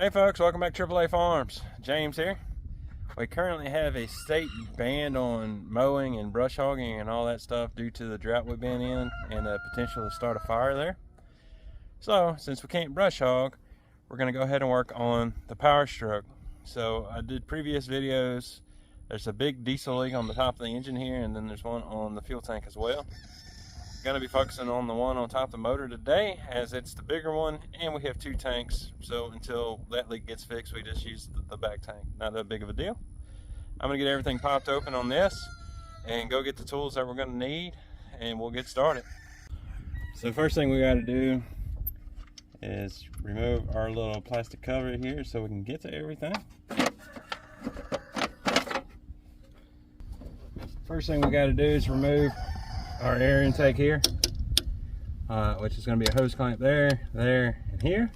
Hey folks, welcome back to AAA Farms. James here. We currently have a state ban on mowing and brush hogging and all that stuff due to the drought we've been in and the potential to start a fire there. So since we can't brush hog, we're going to go ahead and work on the Powerstroke. So I did previous videos. There's a big diesel leak on the top of the engine here, and then there's one on the fuel tank as well. Going to be focusing on the one on top of the motor today, as it's the bigger one and we have two tanks, so until that leak gets fixed we just use the back tank. Not that big of a deal. I'm going to get everything popped open on this and go get the tools that we're going to need, and we'll get started. So first thing we got to do is remove our little plastic cover here so we can get to everything. First thing we got to do is remove our air intake here, which is going to be a hose clamp there, and here.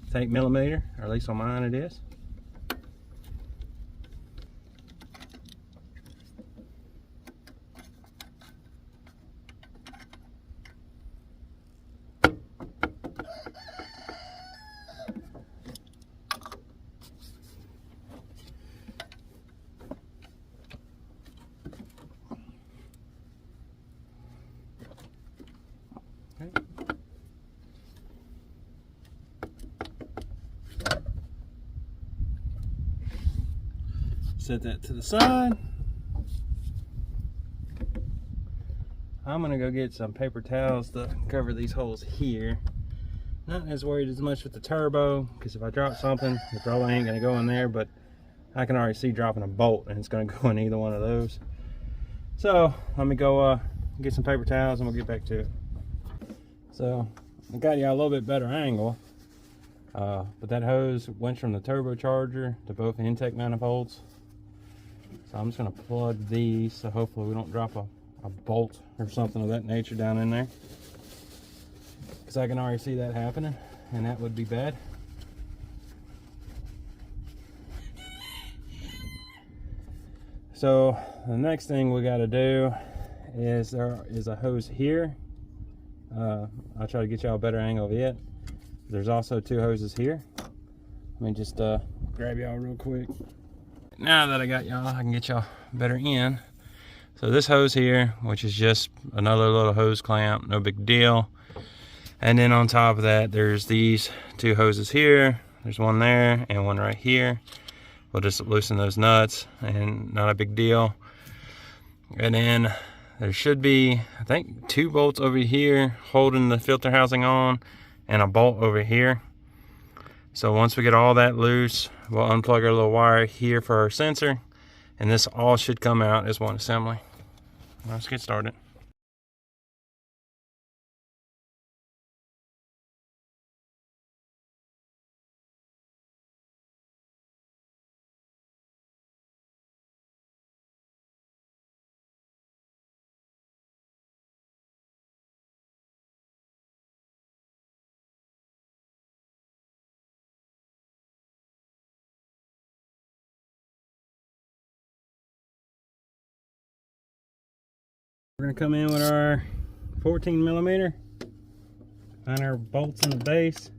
It's 8mm, or at least on mine it is. Set that to the side. I'm gonna go get some paper towels to cover these holes here. Not as worried as much with the turbo, because if I drop something, it probably ain't gonna go in there, but I can already see dropping a bolt and it's gonna go in either one of those. So let me go get some paper towels and we'll get back to it. So I got you a little bit better angle, but that hose went from the turbocharger to both intake manifolds. So I'm just going to plug these so hopefully we don't drop a bolt or something of that nature down in there, because I can already see that happening and that would be bad. So the next thing we got to do is there is a hose here. I'll try to get y'all a better angle of it. There's also two hoses here. Let me just grab y'all real quick. Now that I got y'all, I can get y'all better in. So this hose here, which is just another little hose clamp, no big deal. And then on top of that, there's these two hoses here. There's one there and one right here. We'll just loosen those nuts and not a big deal. And then there should be, I think, 2 bolts over here holding the filter housing on and a bolt over here. So once we get all that loose, we'll unplug our little wire here for our sensor, and this all should come out as one assembly. Let's get started. We're going to come in with our 14mm, find our bolts in the base.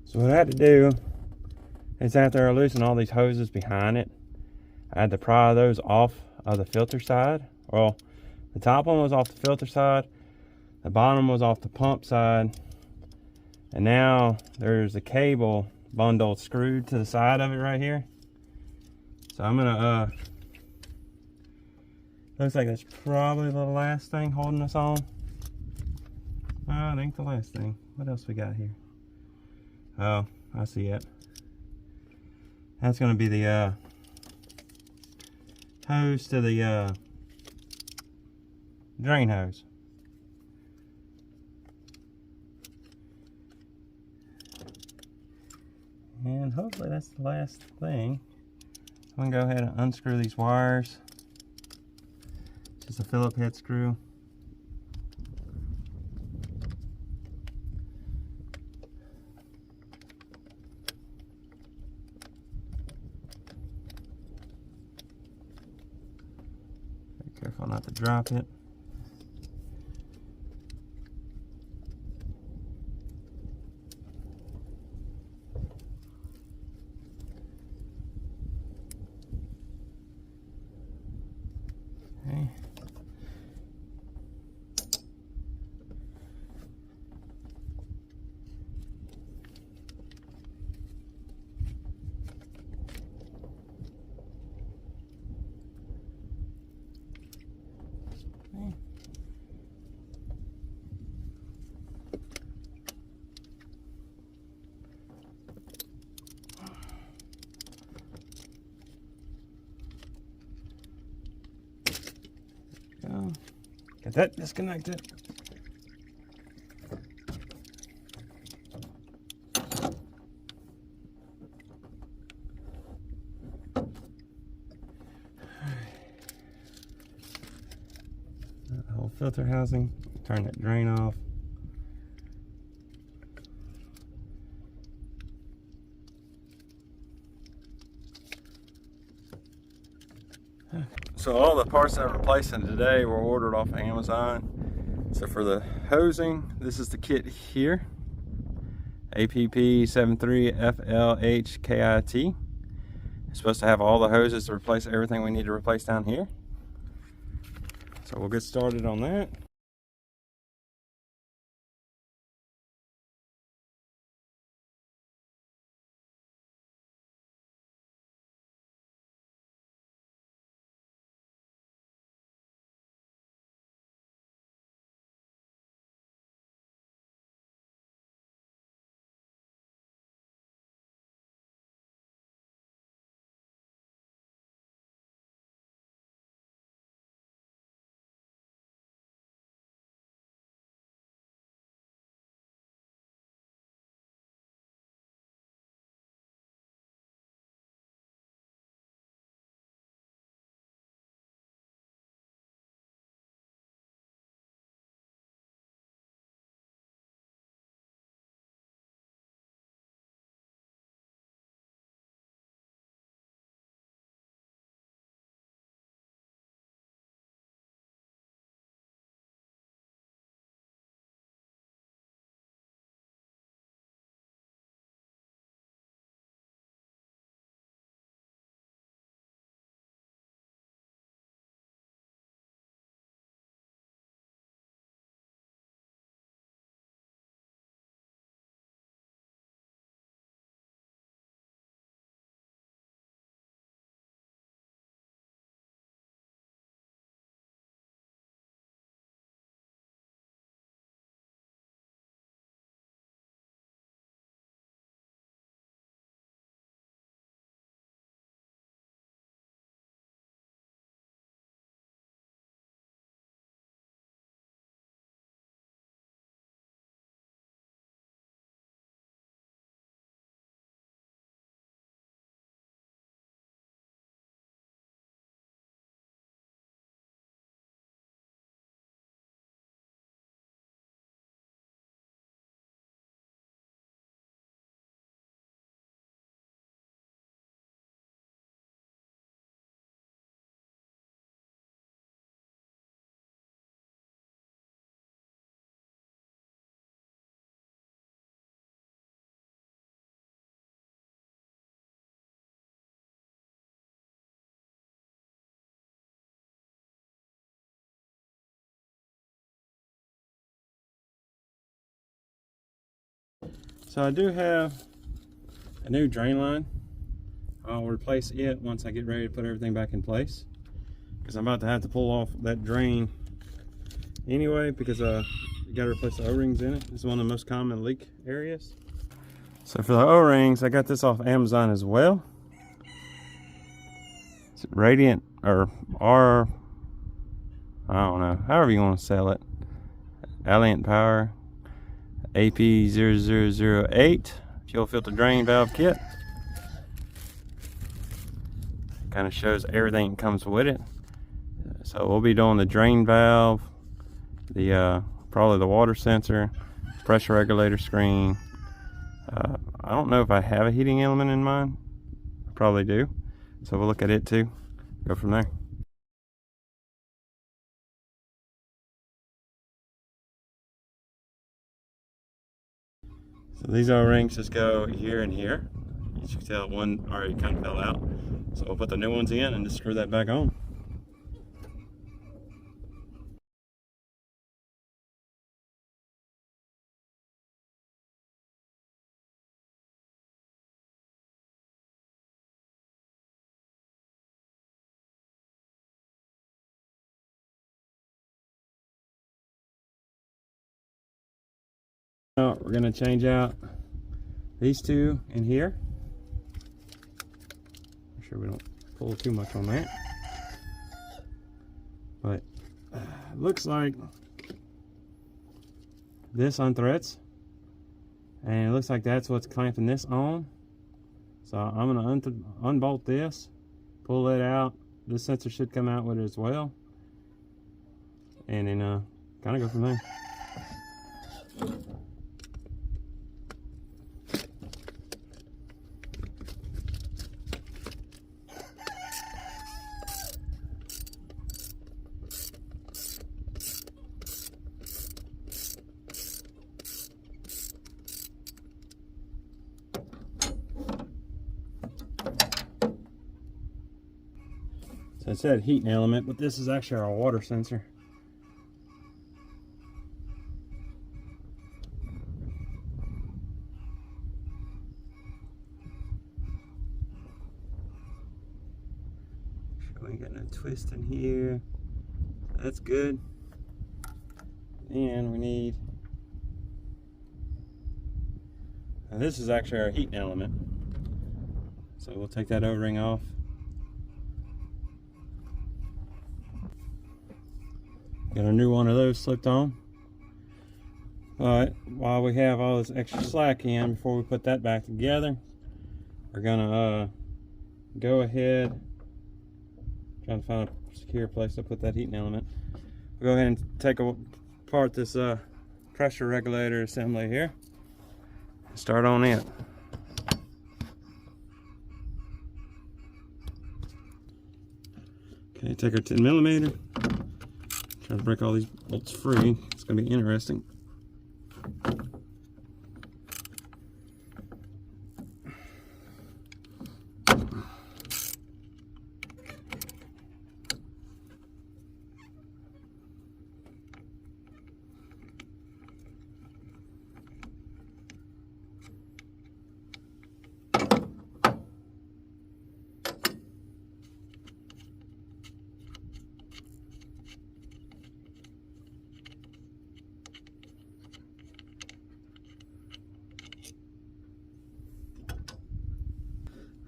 So what I had to do is, after I loosened all these hoses behind it, I had to pry those off of the filter side. Well, the top one was off the filter side, the bottom was off the pump side, and now there's a cable bundle screwed to the side of it right here. So I'm gonna looks like that's probably the last thing holding us on. Oh, it ain't the last thing. What else we got here? Oh, I see it. That's going to be the hose to the drain hose. And hopefully that's the last thing. I'm gonna go ahead and unscrew these wires. Just a Phillips head screw. Be careful not to drop it. Okay. Got that disconnected. That whole filter housing. Turn that drain off. So all the parts that I'm replacing today were ordered off of Amazon. So for the hosing, this is the kit here. APP 7.3L KIT. It's supposed to have all the hoses to replace everything we need to replace down here. So we'll get started on that. So I do have a new drain line. I'll replace it once I get ready to put everything back in place, because I'm about to have to pull off that drain anyway, because you got to replace the O-rings in it. It's one of the most common leak areas. So for the O-rings, I got this off Amazon as well. It's Radiant, or R, I don't know, however you want to sell it. Alliant Power AP0008 fuel filter drain valve kit. Kind of shows everything that comes with it. So we'll be doing the drain valve, the probably the water sensor, pressure regulator screen. I don't know if I have a heating element in mine. I probably do. So we'll look at it too. Go from there. So these O-rings just go here and here. As you can tell, one already kind of fell out. So we'll put the new ones in and just screw that back on. Now we're going to change out these two in here. Make sure we don't pull too much on that. But it looks like this unthreads, and it looks like that's what's clamping this on. So I'm going to unbolt this, pull it out. This sensor should come out with it as well, and then kind of go from there. So it said heating element, but this is actually our water sensor. Make sure we ain't got no twist in here. That's good. And we need, now this is actually our heating element. So we'll take that O-ring off. Got a new one of those slipped on. But while we have all this extra slack in, before we put that back together, we're gonna go ahead, trying to find a secure place to put that heating element. We'll go ahead and take apart this pressure regulator assembly here. Start on it. Okay, take our 10mm. Try to break all these bolts free. It's going to be interesting.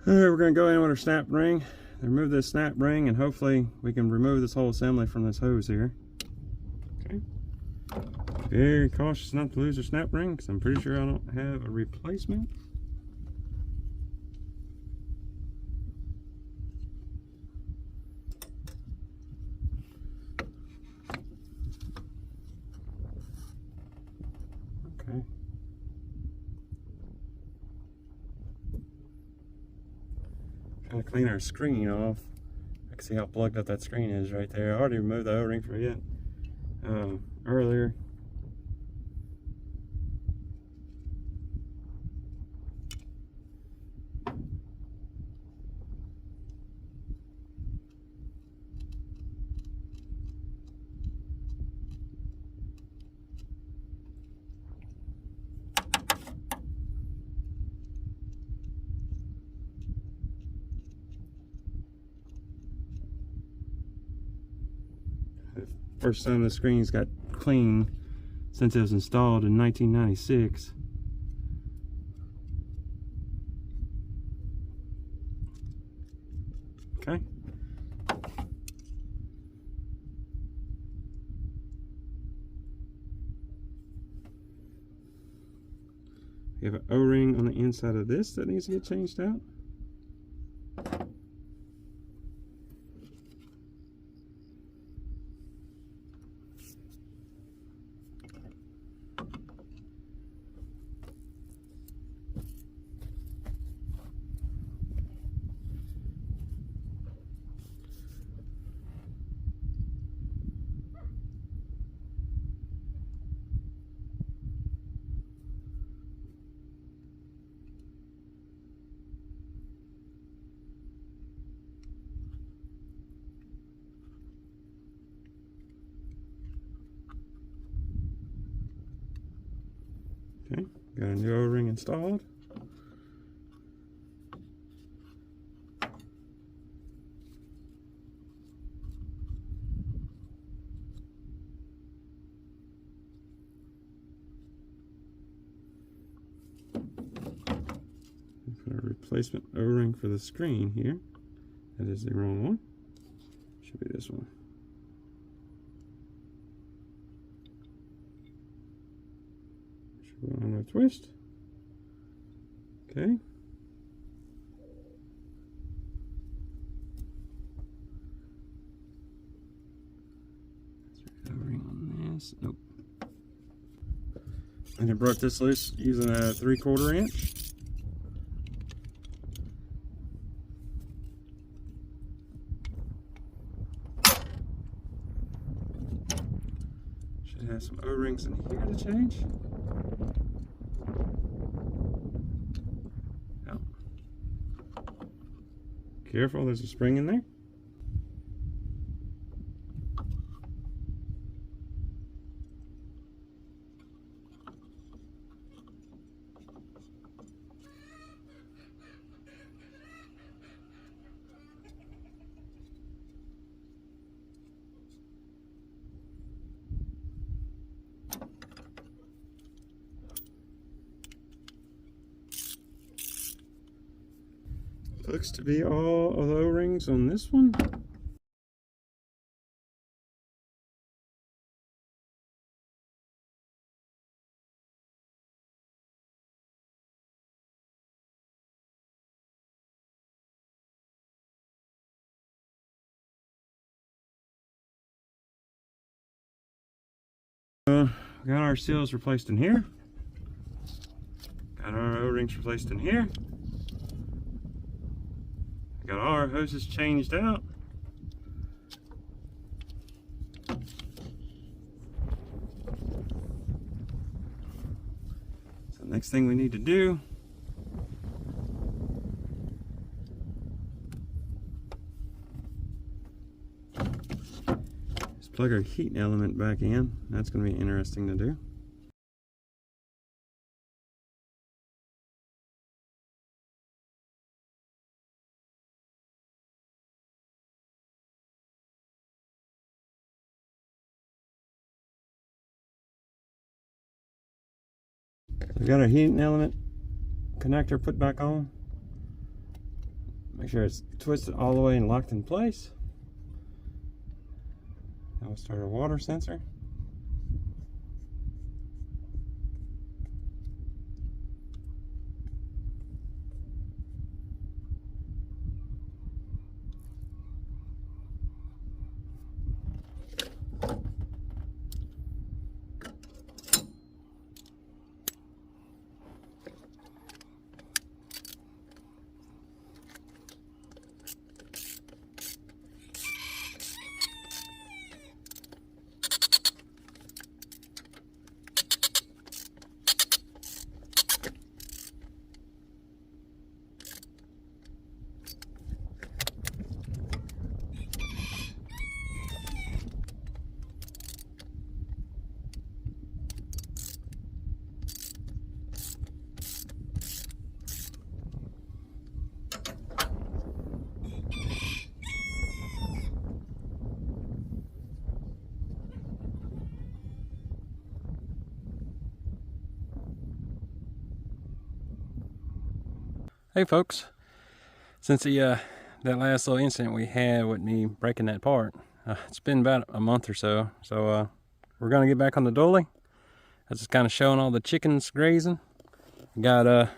Alright, we're going to go in with our snap ring, remove this snap ring, and hopefully we can remove this whole assembly from this hose here. Okay. Very cautious not to lose the snap ring, because I'm pretty sure I don't have a replacement. Okay. Trying to clean our screen off. I can see how plugged up that screen is right there. I already removed the O-ring for it earlier. First time the screens got clean since it was installed in 1996. Okay. We have an O-ring on the inside of this that needs to get changed out. Okay, got a new O-ring installed. Put a replacement O-ring for the screen here. That is the wrong one. Should be this one. Should go on a twist. Okay. O-ring on this. Nope. And I brought this loose using a 3/4 inch. Should have some O-rings in here to change. Oh. Careful, there's a spring in there. Looks to be all of the O-rings on this one. Got our seals replaced in here. Got our O-rings replaced in here. Got all our hoses changed out. So next thing we need to do is plug our heat element back in. That's going to be interesting to do. We got our heating element connector put back on. Make sure it's twisted all the way and locked in place. Now we'll start our water sensor. Hey folks, since that last little incident we had with me breaking that part, it's been about a month or so, we're gonna get back on the dolly. I was just kind of showing all the chickens grazing, Got the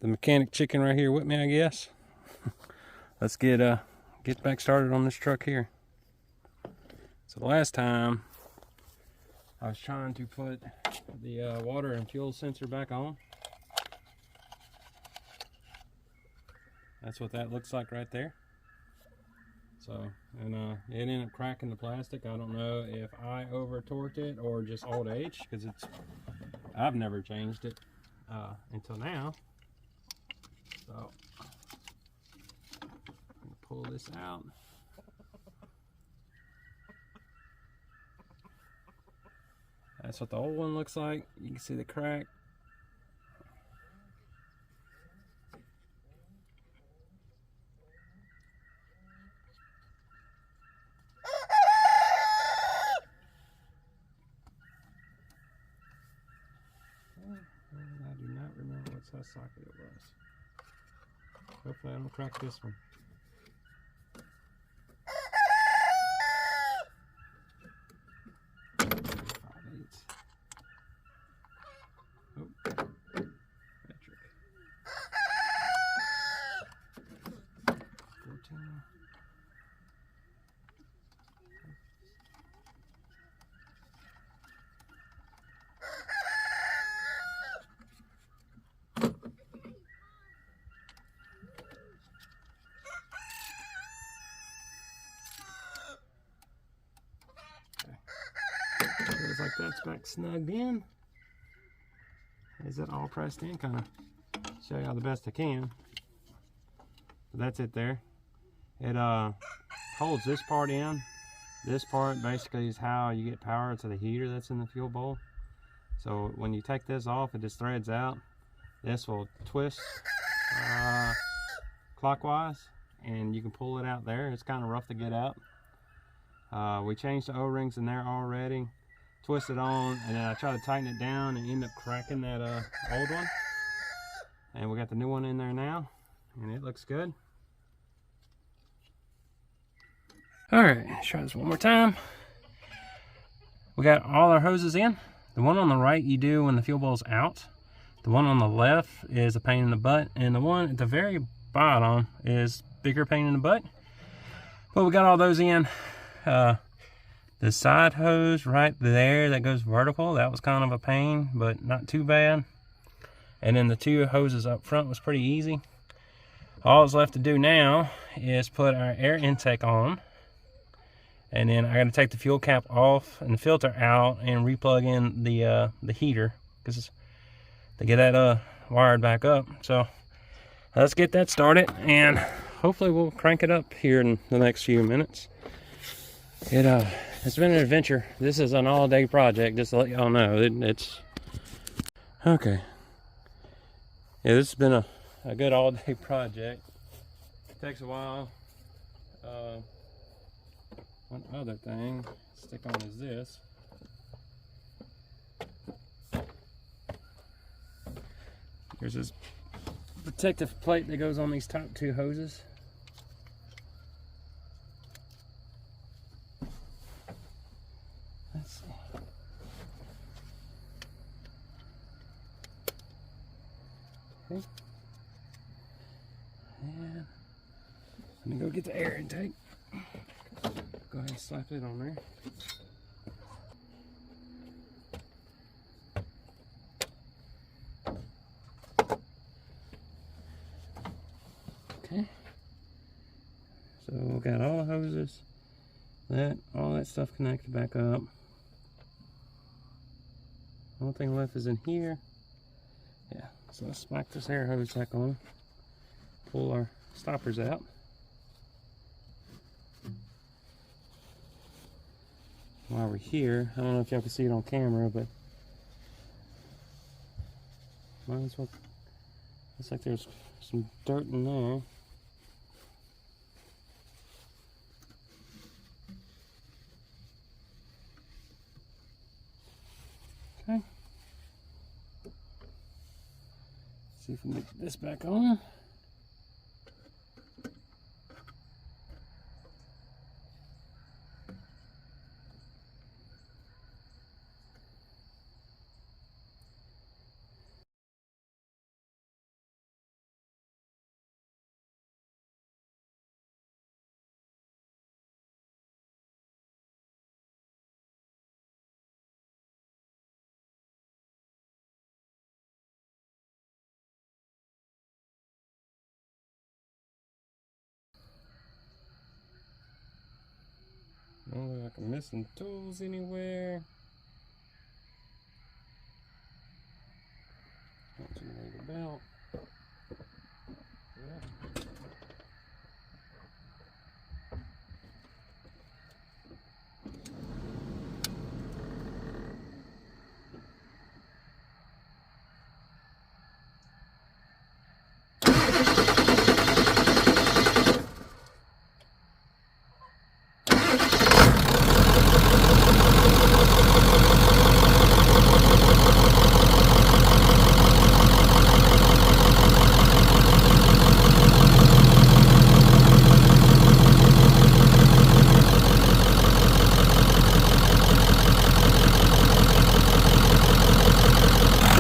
mechanic chicken right here with me, I guess. Let's get back started on this truck here. So the last time I was trying to put the water and fuel sensor back on. That's what that looks like right there. So, and it ended up cracking the plastic. I don't know if I over torqued it or just old age, because I've never changed it until now. So, I'm gonna pull this out. That's what the old one looks like. You can see the crack. I do not remember what size socket it was. Hopefully I don't crack this one. Feels like that's back snugged in. Is it all pressed in? Kind of show y'all the best I can. But that's it there. It holds this part in. This part basically is how you get power to the heater that's in the fuel bowl. So when you take this off, it just threads out. This will twist clockwise, and you can pull it out there. It's kind of rough to get out. We changed the O-rings in there already. Twist it on, and then I try to tighten it down and end up cracking that old one. And we got the new one in there now, and it looks good. All right, let's try this one more time. We got all our hoses in. The one on the right you do when the fuel bowl's out. The one on the left is a pain in the butt, and the one at the very bottom is bigger pain in the butt. But we got all those in. The side hose right there that goes vertical, that was kind of a pain, but not too bad. And then the two hoses up front was pretty easy. All that's left to do now is put our air intake on. And then I got to take the fuel cap off and the filter out and replug in the heater, because to get that wired back up. So let's get that started, and hopefully we'll crank it up here in the next few minutes. It's been an adventure. This is an all-day project, just to let y'all know. It's okay. Yeah, this has been a good all-day project. It takes a while. One other thing to stick on is this. There's this protective plate that goes on these top two hoses. Let's see. Okay. And I'm gonna go get the air intake. Go ahead and slap it on there. Okay. So we got all the hoses, all that stuff connected back up. Only thing left is in here. Yeah, so let's smack this air hose back on. Pull our stoppers out. While we're here, I don't know if y'all can see it on camera, but might as well. Looks like there's some dirt in there. Okay. See if we can get this back on. like I'm missing tools anywhere. Don't you need a belt? Yeah.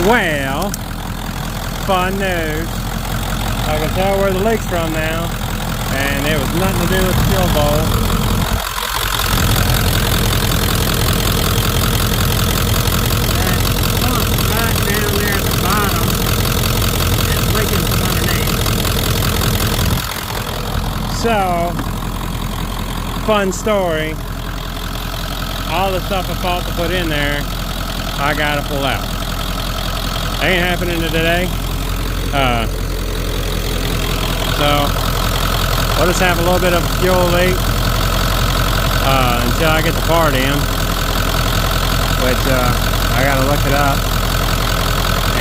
Well, fun news. I can tell where the leak's from now, and it was nothing to do with the fuel bowl. That pump right down there at the bottom is leaking from underneath. So, fun story. All the stuff I thought to put in there, I gotta pull out. Ain't happening today. So we'll just have a little bit of fuel leak until I get the part in, which I gotta look it up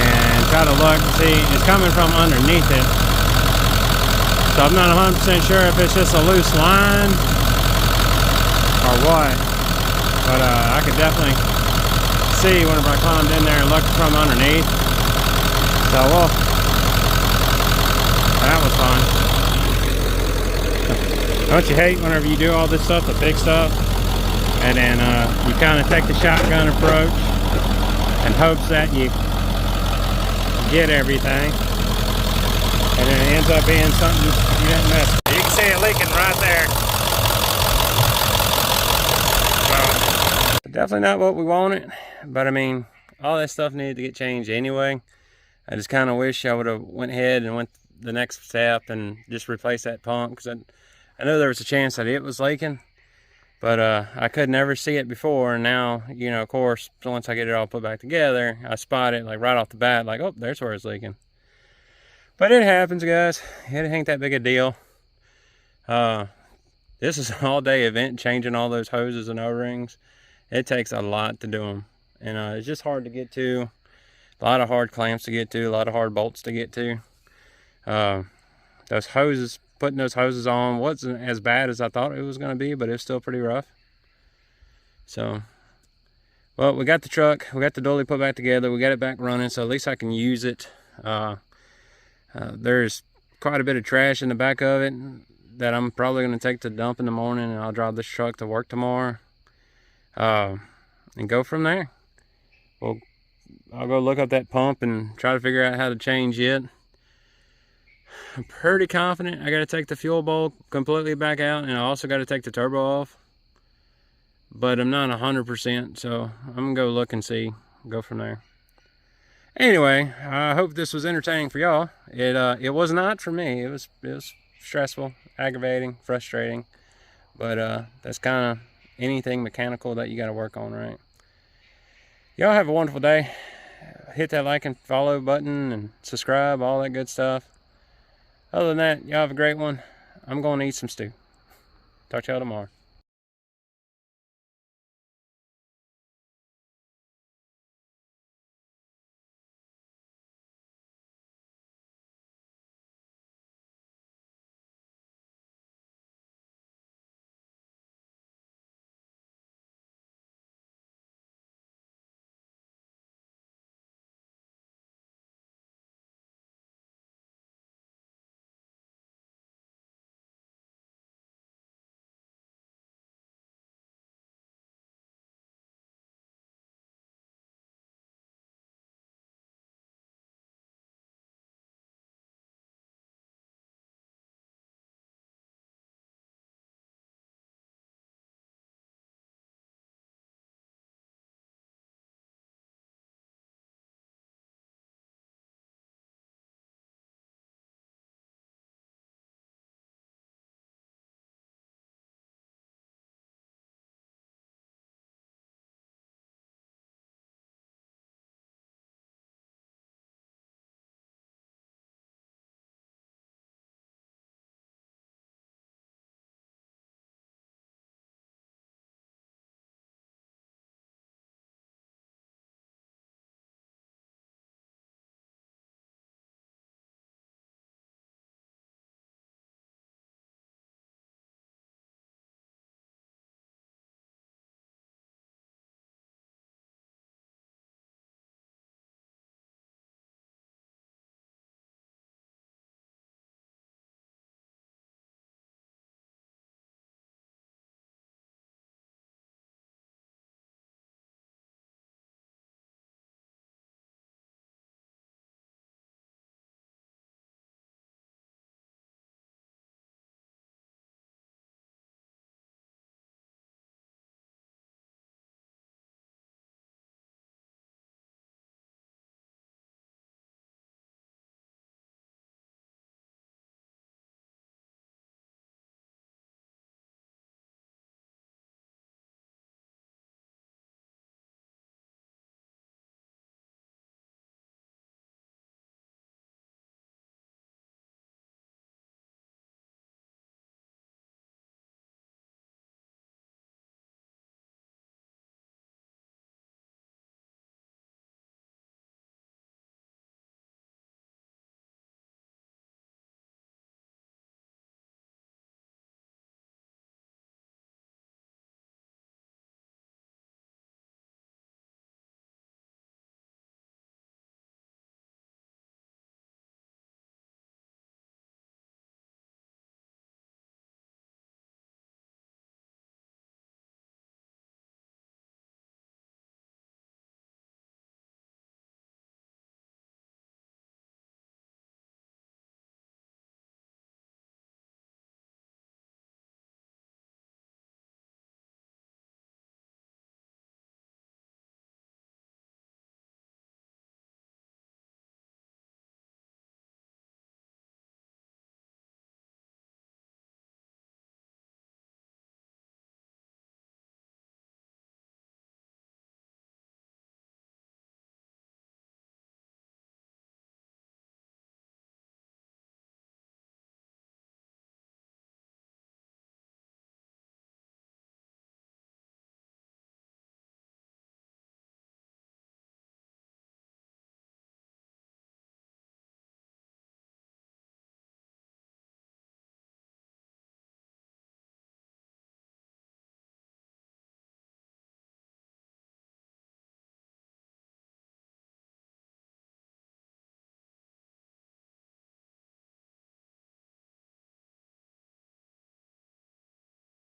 and try to look and see. It's coming from underneath it, so I'm not 100% sure if it's just a loose line or what, but I could definitely see whenever I climbed in there and looked from underneath. So, well, that was fun. Don't you hate whenever you do all this stuff, the big stuff, and then you kind of take the shotgun approach and hopes that you get everything, and then it ends up being something you didn't miss. You can see it leaking right there. So, definitely not what we wanted, but I mean, all that stuff needed to get changed anyway. I just kind of wish I would have went ahead and went the next step and just replaced that pump, because I know there was a chance that it was leaking, but I could never see it before, and now, you know, of course, once I get it all put back together, I spot it like right off the bat, like, oh, there's where it's leaking. But it happens, guys. It ain't that big a deal. This is an all-day event, changing all those hoses and O-rings. It takes a lot to do them, and it's just hard to get to. A lot of hard clamps to get to, a lot of hard bolts to get to. Those hoses, putting those hoses on wasn't as bad as I thought it was going to be, but it's still pretty rough. So, well, we got the truck, we got the dolly put back together, we got it back running, so at least I can use it. There's quite a bit of trash in the back of it that I'm probably going to take to dump in the morning, and I'll drive this truck to work tomorrow and go from there. I'll go look up that pump and try to figure out how to change it. I'm pretty confident I got to take the fuel bowl completely back out, and I also got to take the turbo off. But I'm not 100%, so I'm going to go look and see, go from there. Anyway, I hope this was entertaining for y'all. It was not for me. It was stressful, aggravating, frustrating. But that's kind of anything mechanical that you got to work on, right? Y'all have a wonderful day. Hit that like and follow button and subscribe, all that good stuff. Other than that, y'all have a great one. I'm going to eat some stew. Talk to y'all tomorrow.